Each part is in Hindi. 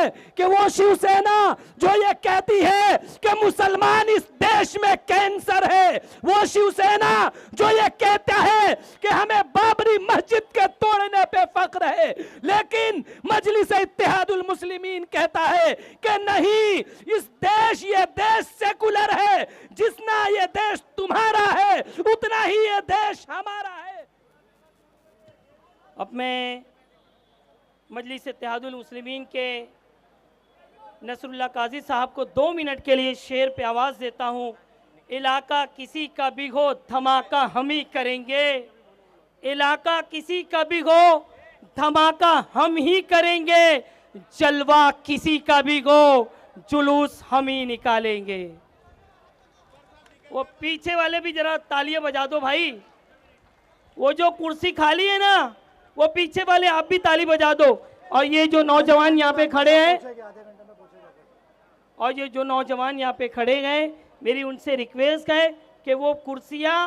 है कि वो शिवसेना जो ये कहती है कि मुसलमान इस देश में कैंसर है, वो शिवसेना जो ये कहता है कि हमें बाबरी मस्जिद के तोड़ने पे फख्र है, लेकिन मजलिस इत्तेहादुल मुस्लिमीन कहता है कि नहीं, इस देश, ये देश सेकुलर है, जितना ये देश तुम्हारा है उतना ही ये देश हमारा है। अब मैं मजलिस इत्तेहादुल मुस्लिमीन के नसरुल्लाह काजी साहब को 2 मिनट के लिए शेर पे आवाज़ देता हूँ। इलाका किसी का भी हो धमाका हम ही करेंगे, इलाका किसी का भी हो धमाका हम ही करेंगे, जलवा किसी का भी हो जुलूस हम ही निकालेंगे। वो पीछे वाले भी जरा तालियां बजा दो भाई, वो जो कुर्सी खाली है ना, वो पीछे वाले आप भी ताली बजा दो। और ये जो नौजवान यहाँ पे खड़े हैं, और ये जो नौजवान यहाँ पे खड़े हैं, मेरी उनसे रिक्वेस्ट है कि वो कुर्सियाँ,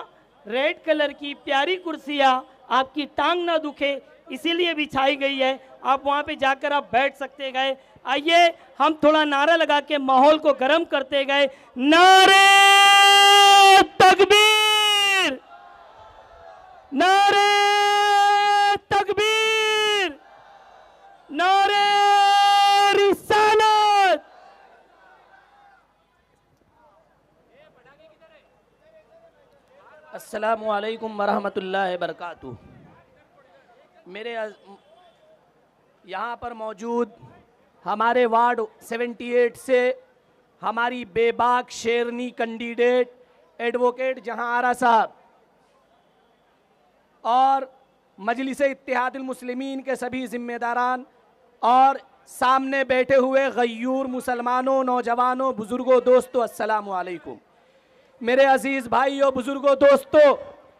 रेड कलर की प्यारी कुर्सियाँ, आपकी टांग ना दुखे इसीलिए बिछाई गई है, आप वहाँ पे जाकर आप बैठ सकते गए। आइए हम थोड़ा नारा लगा के माहौल को गर्म करते गए। नारे तकबीर, नारे तकबीर, नारे रिसालत। अस्सलामु अलैकुम वरहमतुल्लाहि बरकातुहू। मेरे यहाँ पर मौजूद हमारे वार्ड 78 से हमारी बेबाक शेरनी कैंडिडेट एडवोकेट जहां आरा साहब और मजलिस इत्तेहादुल मुस्लिमीन के सभी जिम्मेदारान और सामने बैठे हुए गयूर मुसलमानों, नौजवानों, बुजुर्गों, दोस्तों, अस्सलामु अलैकुम। मेरे अजीज़ भाइयों, बुजुर्गों, दोस्तों,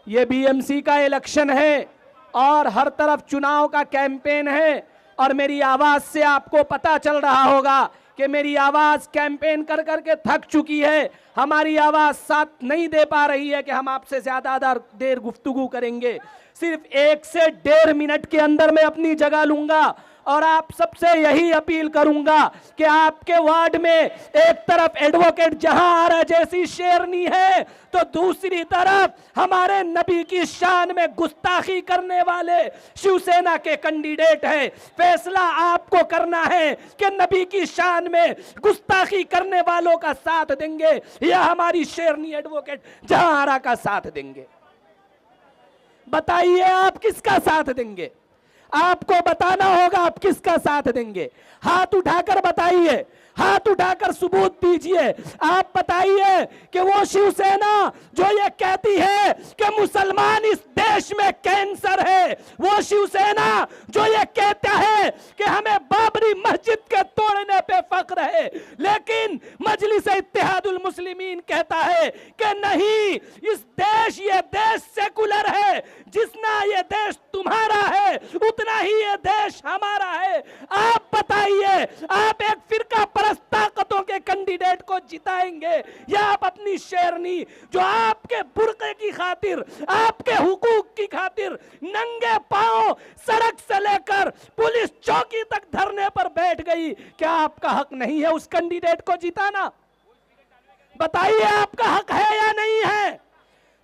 ये बीएमसी का इलेक्शन है और हर तरफ चुनाव का कैंपेन है, और मेरी आवाज़ से आपको पता चल रहा होगा कि मेरी आवाज़ कैंपेन कर करके थक चुकी है। हमारी आवाज़ साथ नहीं दे पा रही है कि हम आपसे ज़्यादा देर गुफ्तगू करेंगे। सिर्फ 1 से 1.5 मिनट के अंदर मैं अपनी जगह लूँगा और आप सबसे यही अपील करूंगा कि आपके वार्ड में एक तरफ एडवोकेट जहां आरा जैसी शेरनी है, तो दूसरी तरफ हमारे नबी की शान में गुस्ताखी करने वाले शिवसेना के कैंडिडेट हैं। फैसला आपको करना है कि नबी की शान में गुस्ताखी करने वालों का साथ देंगे या हमारी शेरनी एडवोकेट जहां आरा का साथ देंगे। बताइए आप किसका साथ देंगे? आपको बताना होगा आप किसका साथ देंगे। हाथ उठाकर बताइए, हाथ उठाकर सबूत दीजिए। आप बताइए कि वो शिवसेना जो ये कहती है कि मुसलमान इस देश में कैंसर है, वो शिवसेना जो ये कहता है कि हमें बाबरी मस्जिद के तोड़ने पे फख्र है, लेकिन मजलिस इत्तेहादुल मुस्लिमीन कहता है कि नहीं, इस देश, ये देश सेकुलर है, जितना ये देश तुम्हारा है उतना ही ये देश हमारा है। आप बताइए, आप एक फिरका परस्त ताकतों के कैंडिडेट को जिताएंगे या आप अपनी शेरनी जो आपके बुर्के की खातिर, आपके हुकूक की खातिर नंगे पांव सड़क से लेकर पुलिस चौकी तक धरने पर बैठ गई? क्या आपका हक नहीं है उस कैंडिडेट को जिताना? बताइए, आपका हक है या नहीं है?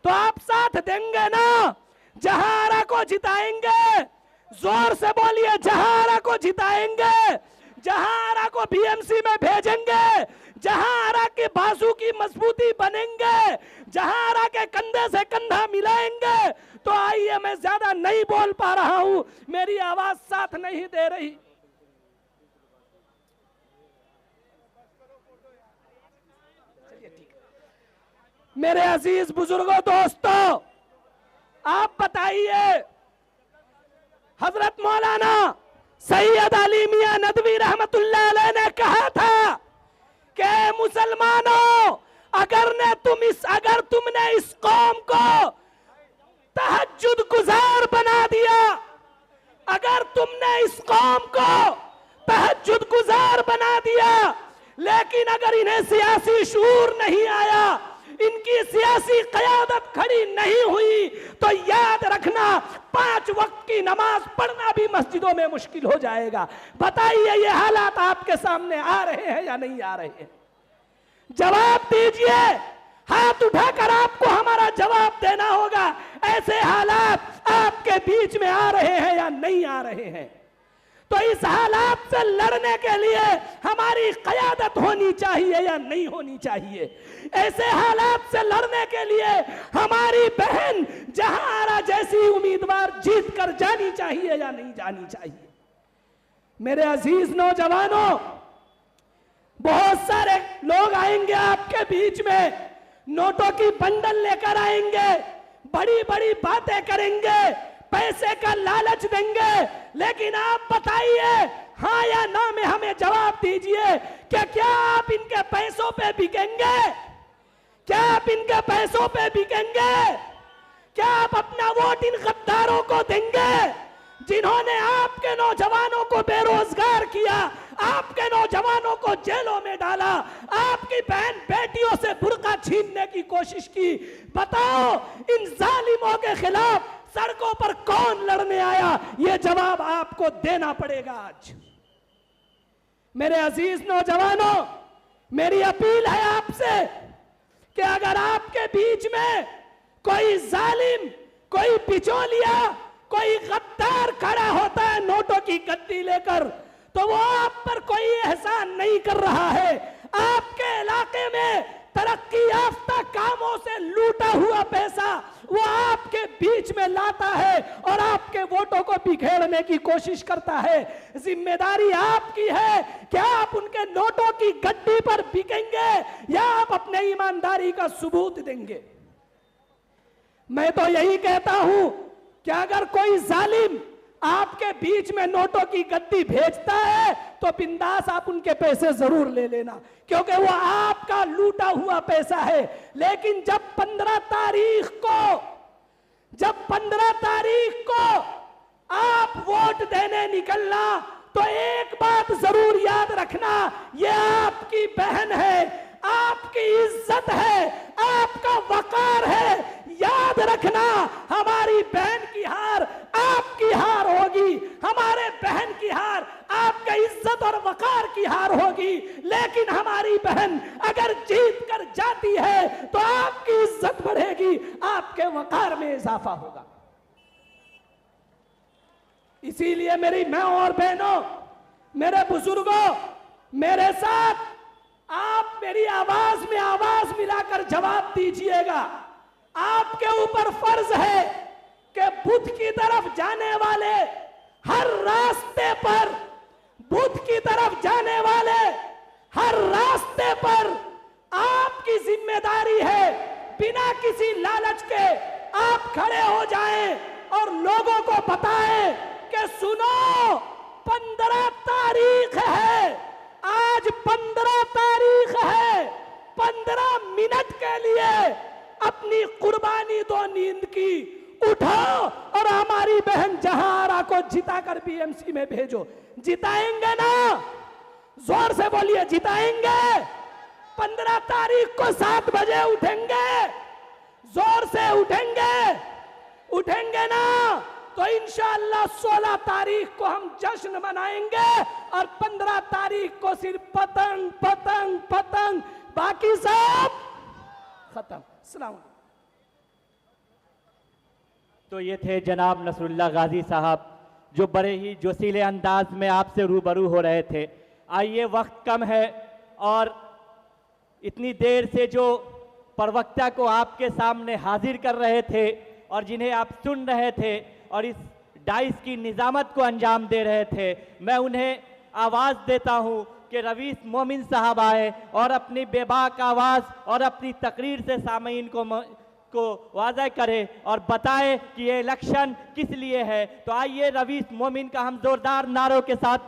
तो आप साथ देंगे ना? जहां आरा को जिताएंगे, जोर से बोलिए, जहां आरा को जिताएंगे, जहां आरा को बीएमसी में भेजेंगे, जहां आरा के बाजू की मजबूती बनेंगे, जहां आरा के कंधे से कंधा मिलाएंगे। तो आइए, मैं ज्यादा नहीं बोल पा रहा हूं, मेरी आवाज साथ नहीं दे रही। मेरे अजीज बुजुर्गों, दोस्तों, आप बताइए, हजरत मौलाना सैयद अली मियां नदवी रहमतुल्लाह अलैह ने कहा था कि मुसलमानों, अगर तुमने इस कौम को तहज्जुद गुजार बना दिया, अगर तुमने इस कौम को तहज्जुद गुजार बना दिया, लेकिन अगर इन्हें सियासी शूर नहीं आया, इनकी सियासी क़यादत खड़ी नहीं हुई तो याद रखना 5 वक्त की नमाज पढ़ना भी मस्जिदों में मुश्किल हो जाएगा। बताइए ये हालात आपके सामने आ रहे हैं या नहीं आ रहे हैं? जवाब दीजिए, हाथ उठाकर आपको हमारा जवाब देना होगा। ऐसे हालात आपके बीच में आ रहे हैं या नहीं आ रहे हैं? तो इस हालात से लड़ने के लिए हमारी क़यादत होनी चाहिए या नहीं होनी चाहिए? ऐसे हालात से लड़ने के लिए हमारी बहन जहारा जैसी उम्मीदवार जीत कर जानी चाहिए या नहीं जानी चाहिए? मेरे अजीज नौजवानों, बहुत सारे लोग आएंगे आपके बीच में, नोटों की बंडल लेकर आएंगे, बड़ी बड़ी बातें करेंगे, पैसे का लालच देंगे, लेकिन आप बताइए हाँ या ना में हमें जवाब दीजिए कि क्या आप इनके पैसों पे बिकेंगे? क्या आप इनके पैसों पे बिकेंगे? क्या आप अपना वोट इन गद्दारों को देंगे जिन्होंने आपके नौजवानों को बेरोजगार किया, आपके नौजवानों को जेलों में डाला, आपकी बहन बेटियों से बुर्का छीनने की कोशिश की? बताओ, इन जालिमों के खिलाफ सड़कों पर कौन लड़ने आया? यह जवाब आपको देना पड़ेगा आज। मेरे अजीज नौजवानों, मेरी अपील है आपसे कि अगर आपके बीच में कोई जालिम, कोई बिचौलिया, कोई गद्दार खड़ा होता है नोटों की गद्दी लेकर, तो वो आप पर कोई एहसान नहीं कर रहा है। आपके इलाके में तरक्की याफ्ता कामों से लूटा हुआ पैसा वो आपके बीच में लाता है और आपके वोटों को बिखेरने की कोशिश करता है। जिम्मेदारी आपकी है कि आप उनके नोटों की गद्दी पर बिकेंगे या आप अपने ईमानदारी का सबूत देंगे। मैं तो यही कहता हूं कि अगर कोई जालिम आपके बीच में नोटों की गद्दी भेजता है तो बिंदास आप उनके पैसे जरूर ले लेना, क्योंकि वो आपका लूटा हुआ पैसा है। लेकिन जब 15 तारीख को आप वोट देने निकलना तो एक बात जरूर याद रखना, ये आपकी बहन है, आपकी इज्जत है, आपका वकार है। याद रखना, हमारी बहन की हार आपकी हार होगी, हमारे बहन की हार आपके इज्जत और वकार की हार होगी। लेकिन हमारी बहन अगर जीत कर जाती है तो आपकी इज्जत बढ़ेगी, आपके वकार में इजाफा होगा। इसीलिए मेरी मां और बहनों, मेरे बुजुर्गों, मेरे साथ आप मेरी आवाज में आवाज मिलाकर जवाब दीजिएगा। आपके ऊपर फर्ज है कि बुद्ध की तरफ जाने वाले हर रास्ते पर, बुद्ध की तरफ जाने वाले हर रास्ते पर आपकी जिम्मेदारी है, बिना किसी लालच के आप खड़े हो जाएं और लोगों को बताएं कि सुनो, 15 तारीख है, आज 15 तारीख है, 15 मिनट के लिए अपनी कुर्बानी दो नींद की, उठाओ और हमारी बहन जहारा को जिताकर बीएमसी में भेजो। जिताएंगे ना? जोर से बोलिए, जिताएंगे। 15 तारीख को 7 बजे उठेंगे, जोर से उठेंगे, उठेंगे ना? तो इंशाअल्लाह 16 तारीख को हम जश्न मनाएंगे और 15 तारीख को सिर्फ पतंग पतंग पतंग, बाकी सब खत्म। सलाम। तो ये थे जनाब नसरुल्लाह गाजी साहब, जो बड़े ही जोशीले अंदाज में आपसे रूबरू हो रहे थे। आइए, वक्त कम है और इतनी देर से जो प्रवक्ता को आपके सामने हाजिर कर रहे थे और जिन्हें आप सुन रहे थे और इस डाइस की निजामत को अंजाम दे रहे थे, मैं उन्हें आवाज़ देता हूं कि रवीस मोमिन साहब आए और अपनी बेबाक आवाज़ और अपनी तकरीर से सामीन को वाज़ह करे और बताए कि ये इलेक्शन किस लिए है। तो आइए रवीस मोमिन का हम जोरदार नारों के साथ